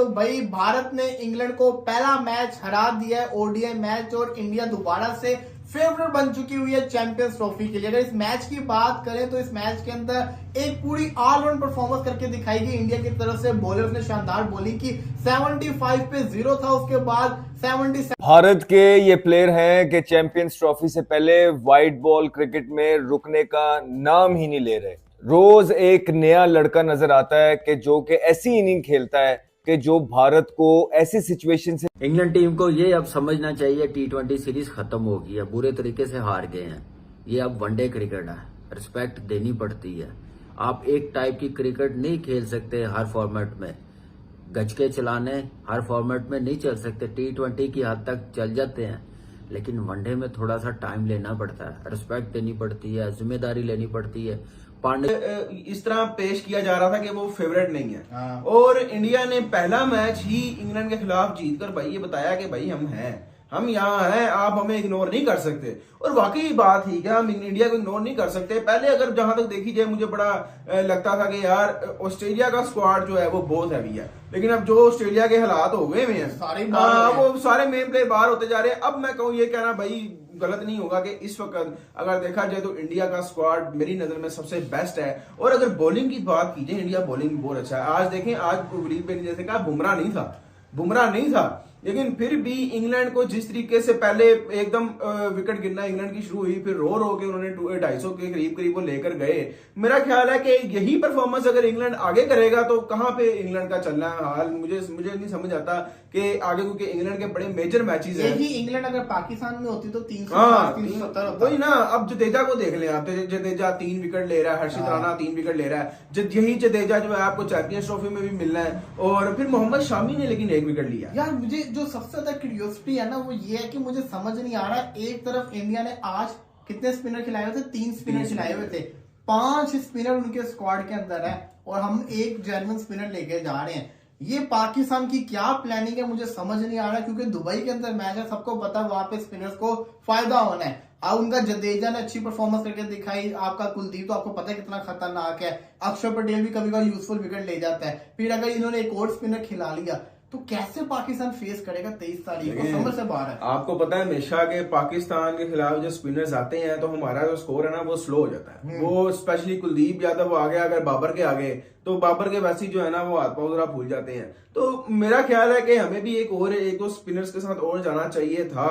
तो भाई भारत ने इंग्लैंड को पहला मैच हरा दिया है ओडीआई मैच, और इंडिया दोबारा से फेवरेट बन चुकी हुई है चैंपियंस ट्रॉफी के लिए। अगर इस मैच की बात करें तो इस मैच के अंदर एक पूरी ऑलराउंड परफॉर्मेंस करके दिखाई गई इंडिया की तरफ से। बॉलर्स ने शानदार बॉलिंग की, 75 पे 0 था, उसके बाद 77। भारत के ये प्लेयर हैं कि चैंपियंस ट्रॉफी से पहले व्हाइट बॉल क्रिकेट में रुकने का नाम ही नहीं ले रहे। रोज एक नया लड़का नजर आता है कि जो कि ऐसी इनिंग खेलता है कि जो भारत को ऐसी सिचुएशन से। इंग्लैंड टीम को ये अब समझना चाहिए T20 सीरीज खत्म हो गई है, बुरे तरीके से हार गए हैं। ये अब वनडे क्रिकेट है, रिस्पेक्ट देनी पड़ती है। आप एक टाइप की क्रिकेट नहीं खेल सकते हर फॉर्मेट में, गजके चलाने हर फॉर्मेट में नहीं चल सकते। T20 की हद तक चल जाते हैं, लेकिन वनडे में थोड़ा सा टाइम लेना पड़ता है, रिस्पेक्ट देनी पड़ती है, जिम्मेदारी लेनी पड़ती है। पांडे इस तरह पेश किया जा रहा था कि वो फेवरेट नहीं है। हाँ। और इंडिया ने पहला मैच ही इंग्लैंड के खिलाफ जीतकर भाई ये बताया कि भाई हम हैं, हम यहाँ हैं, आप हमें इग्नोर नहीं कर सकते। और वाकई बात ही क्या, हम इंडिया को इग्नोर नहीं कर सकते। पहले अगर जहां तक देखी जाए, मुझे बड़ा लगता था कि यार ऑस्ट्रेलिया का स्क्वाड जो है वो बहुत हैवी है, लेकिन अब जो ऑस्ट्रेलिया के हालात हो गए हैं, वो सारे मेन प्लेयर बाहर होते जा रहे हैं। अब मैं कहूँ ये कहना भाई गलत नहीं होगा कि इस वक्त अगर देखा जाए तो इंडिया का स्क्वाड मेरी नजर में सबसे बेस्ट है। और अगर बॉलिंग की बात की जाए, इंडिया बॉलिंग बहुत अच्छा है। आज देखें, आज वलीद भाई ने जैसे कहा बुमराह नहीं था, लेकिन फिर भी इंग्लैंड को जिस तरीके से पहले एकदम विकेट गिरना इंग्लैंड की शुरू हुई, फिर रो के उन्होंने 250 के करीब वो लेकर गए। मेरा ख्याल है कि यही परफॉर्मेंस अगर इंग्लैंड आगे करेगा तो कहां पे इंग्लैंड का चलना है हाल, मुझे नहीं समझ आता कि आगे, क्योंकि इंग्लैंड के बड़े मेजर मैचेस हैं। यही इंग्लैंड अगर पाकिस्तान में होती तो 370 होता। वही ना, अब जडेजा को देख लें आप, जडेजा 3 विकेट ले रहा है, हर्षित राणा 3 विकेट ले रहा है। यही जडेजा जो है आपको चैंपियंस ट्रॉफी में भी मिलना है। और फिर मोहम्मद शामी ने लेकिन 1 विकेट लिया। यार मुझे जो सबसे ज्यादा क्यूरियोसिटी है ना वो ये है कि मुझे समझ नहीं आ रहा, एक तरफ इंडिया ने आज कितने स्पिनर खिलाए हुए थे, 3 स्पिनर खिलाए हुए थे, 5 स्पिनर उनके स्क्वाड के अंदर है, और हम एक जेन्युइन स्पिनर लेके जा रहे हैं। ये पाकिस्तान की क्या प्लानिंग है मुझे समझ नहीं आ रहा, क्योंकि दुबई के अंदर मैच है, सबको पता है वहां पे स्पिनर्स को फायदा होना है। अब उनका जडेजा ने अच्छी परफॉर्मेंस करके दिखाई, आपका कुलदीप तो आपको पता है कितना खतरनाक है, अक्षर पटेल भी कभी कभी यूजफुल विकेट ले जाता है। फिर अगर इन्होंने एक और स्पिनर खिला लिया तो कैसे पाकिस्तान फेस करेगा 23 तारीख को, समझ से बाहर है। आपको पता है हमेशा के पाकिस्तान के खिलाफ जो स्पिनर्स आते हैं तो हमारा जो स्कोर है ना वो स्लो हो जाता है। वो स्पेशली कुलदीप यादव आ गया अगर बाबर के आगे, तो बाबर के वैसे जो है ना वो हाथ पांव जरा भूल जाते हैं। तो मेरा ख्याल है कि हमें भी एक दो स्पिनर्स के साथ और जाना चाहिए था।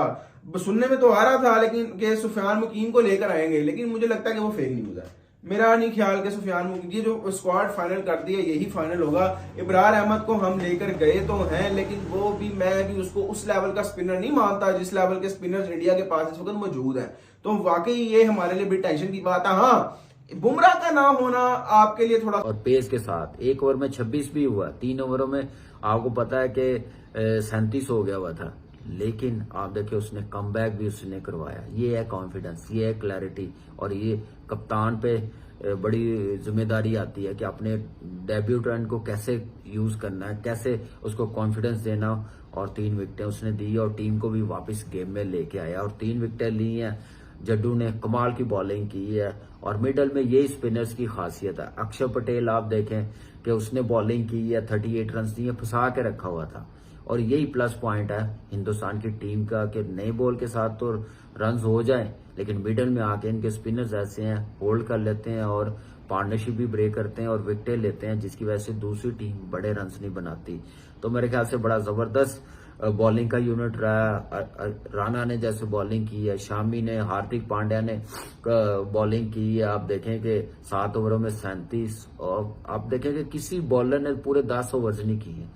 सुनने में तो आ रहा था लेकिन कि सुफियान मुकीम को लेकर आएंगे, लेकिन मुझे लगता है कि वो फेक न्यूज है। मेरा नहीं ख्याल कि सुफियान मुकीम, ये जो स्क्वाड फाइनल कर दिया यही फाइनल होगा। इब्रार अहमद को हम लेकर गए तो हैं, लेकिन वो भी, मैं भी उसको उस लेवल का स्पिनर नहीं मानता जिस लेवल के स्पिनर्स इंडिया के पास इस वक्त मौजूद हैं। तो वाकई ये हमारे लिए बड़ी टेंशन की बात है। हाँ, बुमराह का नाम होना आपके लिए थोड़ा, और पेस के साथ 1 ओवर में 26 भी हुआ, 3 ओवरों में आपको पता है कि 37 हो गया हुआ था, लेकिन आप देखिए उसने कमबैक भी उसने करवाया। ये है कॉन्फिडेंस, ये है क्लैरिटी, और ये कप्तान पे बड़ी जिम्मेदारी आती है कि अपने डेब्यूटेंट को कैसे यूज करना है, कैसे उसको कॉन्फिडेंस देना। और 3 विकेटें उसने दी और टीम को भी वापस गेम में लेके आया, और 3 विकेटें ली हैं। जड्डू ने कमाल की बॉलिंग की है, और मिडल में यही स्पिनर्स की खासियत है। अक्षर पटेल आप देखें कि उसने बॉलिंग की है, 38 रन दिए, फंसा के रखा हुआ था। और यही प्लस पॉइंट है हिंदुस्तान की टीम का कि नए बॉल के साथ तो रन्स हो जाए, लेकिन मिडल में आके इनके स्पिनर्स ऐसे हैं, होल्ड कर लेते हैं और पार्टनरशिप भी ब्रेक करते हैं और विकेटें लेते हैं, जिसकी वजह से दूसरी टीम बड़े रन्स नहीं बनाती। तो मेरे ख्याल से बड़ा जबरदस्त बॉलिंग का यूनिट रहा। राणा ने जैसे बॉलिंग की है, शामी ने, हार्दिक पांड्या ने बॉलिंग की है। आप देखें कि 7 ओवरों में 37, और आप देखें कि किसी बॉलर ने पूरे 10 ओवर्स नहीं किए।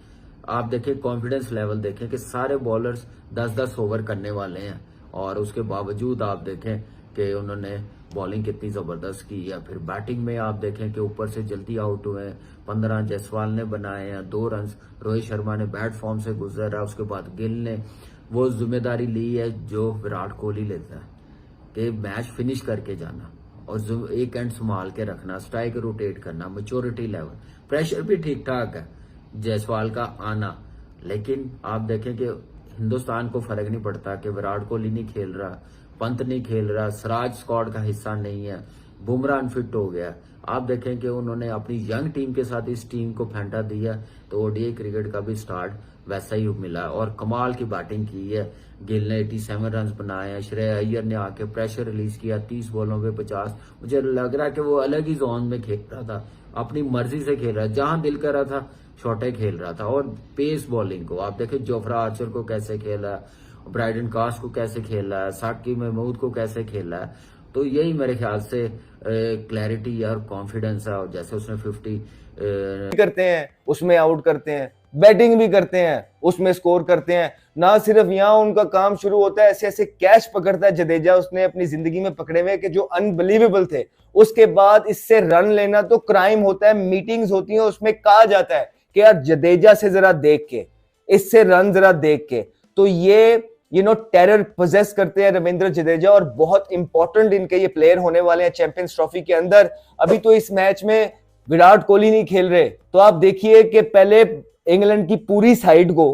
आप देखें कॉन्फिडेंस लेवल देखें कि सारे बॉलर्स 10-10 ओवर करने वाले हैं, और उसके बावजूद आप देखें कि उन्होंने बॉलिंग कितनी जबरदस्त की है। फिर बैटिंग में आप देखें कि ऊपर से जल्दी आउट हुए हैं, 15 जायसवाल ने बनाए हैं, 2 रन रोहित शर्मा ने बैट फॉर्म से गुजर रहा है। उसके बाद गिल ने वो जिम्मेदारी ली है जो विराट कोहली लेता है कि मैच फिनिश करके जाना और एक एंड संभाल के रखना, स्ट्राइक रोटेट करना, मैच्योरिटी लेवल, प्रेशर भी ठीक ठाक है जायसवाल का आना। लेकिन आप देखें कि हिंदुस्तान को फर्क नहीं पड़ता कि विराट कोहली नहीं खेल रहा, पंत नहीं खेल रहा, सिराज स्क्वाड का हिस्सा नहीं है, बुमराह अनफिट हो गया। आप देखें कि उन्होंने अपनी यंग टीम के साथ इस टीम को फेंटा दिया, तो ओडीआई क्रिकेट का भी स्टार्ट वैसा ही मिला और कमाल की बैटिंग की है। गिल ने 87 रन बनाए हैं, श्रेया अय्यर ने आके प्रेशर रिलीज किया 30 बॉलों पे 50। मुझे लग रहा है कि वो अलग ही जोन में खेल रहा था, अपनी मर्जी से खेल रहा है, जहां दिल कर रहा था शॉटे खेल रहा था। और पेस बॉलिंग को आप देखें, जोफ्रा आर्चर को कैसे खेला, ब्राइडन कास्ट को कैसे खेला है, साकिब महमूद को कैसे खेला है। तो यही मेरे ख्याल से क्लैरिटी और कॉन्फिडेंस है। और जैसे उसने 50 करते हैं उसमें आउट करते हैं, बैटिंग भी करते हैं उसमें स्कोर करते हैं। ना सिर्फ यहाँ उनका काम शुरू होता है, ऐसे ऐसे कैच पकड़ता है जडेजा उसने अपनी जिंदगी में पकड़े हुए कि जो अनबिलीवेबल थे। उसके बाद इससे रन लेना तो क्राइम होता है। मीटिंग्स होती हैं, उसमें कहा जाता है कि यार जडेजा से जरा देख के, इससे रन जरा देख के। तो ये टेरर पोजेस करते हैं रविंद्र जडेजा, और बहुत इंपॉर्टेंट इनके ये प्लेयर होने वाले हैं चैंपियंस ट्रॉफी के अंदर। अभी तो इस मैच में विराट कोहली नहीं खेल रहे, तो आप देखिए कि पहले इंग्लैंड की पूरी साइड को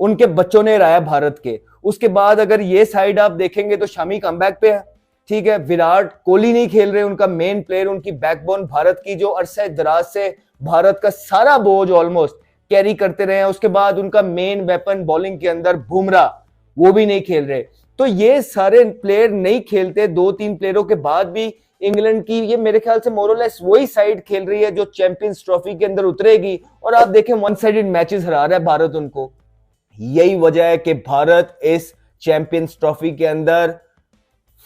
उनके बच्चों ने हराया भारत के। उसके बाद अगर ये साइड आप देखेंगे तो शामी कमबैक पे है, ठीक है। विराट कोहली नहीं खेल रहे, उनका मेन प्लेयर, उनकी बैकबोन भारत की, जो अरसे दराज से भारत का सारा बोझ ऑलमोस्ट कैरी करते रहे हैं। उसके बाद उनका मेन वेपन बॉलिंग के अंदर बुमराह, वो भी नहीं खेल रहे। तो ये सारे प्लेयर नहीं खेलते, 2-3 प्लेयरों के बाद भी इंग्लैंड की ये मेरे ख्याल से मोरलेस वही साइड खेल रही है जो चैंपियंस ट्रॉफी के अंदर उतरेगी। और आप देखें वन साइडेड मैचेस हरा रहा है भारत उनको। यही वजह है कि भारत इस चैंपियंस ट्रॉफी के अंदर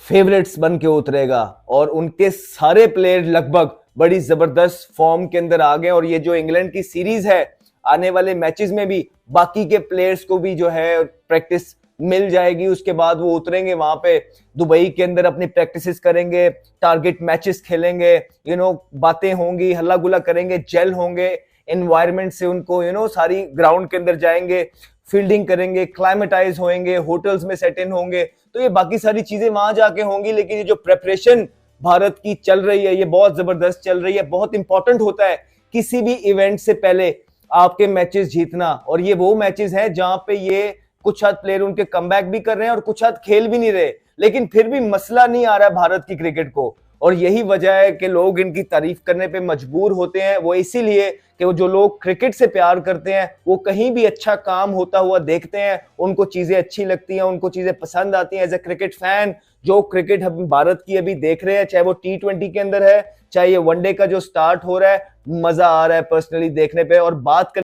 फेवरेट्स बन के उतरेगा, और उनके सारे प्लेयर लगभग बड़ी जबरदस्त फॉर्म के अंदर आ गए। और ये जो इंग्लैंड की सीरीज है, आने वाले मैचेस में भी बाकी के प्लेयर्स को भी जो है प्रैक्टिस मिल जाएगी। उसके बाद वो उतरेंगे वहां पे दुबई के अंदर, अपनी प्रैक्टिसेस करेंगे, टारगेट मैचेस खेलेंगे, बातें होंगी, हल्ला गुल्ला करेंगे, जेल होंगे एनवायरनमेंट से, उनको सारी ग्राउंड के अंदर जाएंगे, फील्डिंग करेंगे, क्लाइमेटाइज होंगे, होटल्स में सेट इन होंगे। तो ये बाकी सारी चीजें वहां जाके होंगी। लेकिन ये जो प्रेपरेशन भारत की चल रही है, ये बहुत जबरदस्त चल रही है। बहुत इंपॉर्टेंट होता है किसी भी इवेंट से पहले आपके मैचेस जीतना, और ये वो मैचेस हैं जहां पे ये कुछ हद प्लेयर उनके कमबैक भी कर रहे हैं और कुछ हद खेल भी नहीं रहे, लेकिन फिर भी मसला नहीं आ रहा है भारत की क्रिकेट को। और यही वजह है कि लोग इनकी तारीफ करने पे मजबूर होते हैं। वो इसीलिए कि वो जो लोग क्रिकेट से प्यार करते हैं, वो कहीं भी अच्छा काम होता हुआ देखते हैं, उनको चीजें अच्छी लगती हैं, उनको चीजें पसंद आती हैं। एज ए क्रिकेट फैन, जो क्रिकेट हम भारत की अभी देख रहे हैं, चाहे वो T20 के अंदर है, चाहे ये वनडे का जो स्टार्ट हो रहा है, मजा आ रहा है पर्सनली देखने पे। और बात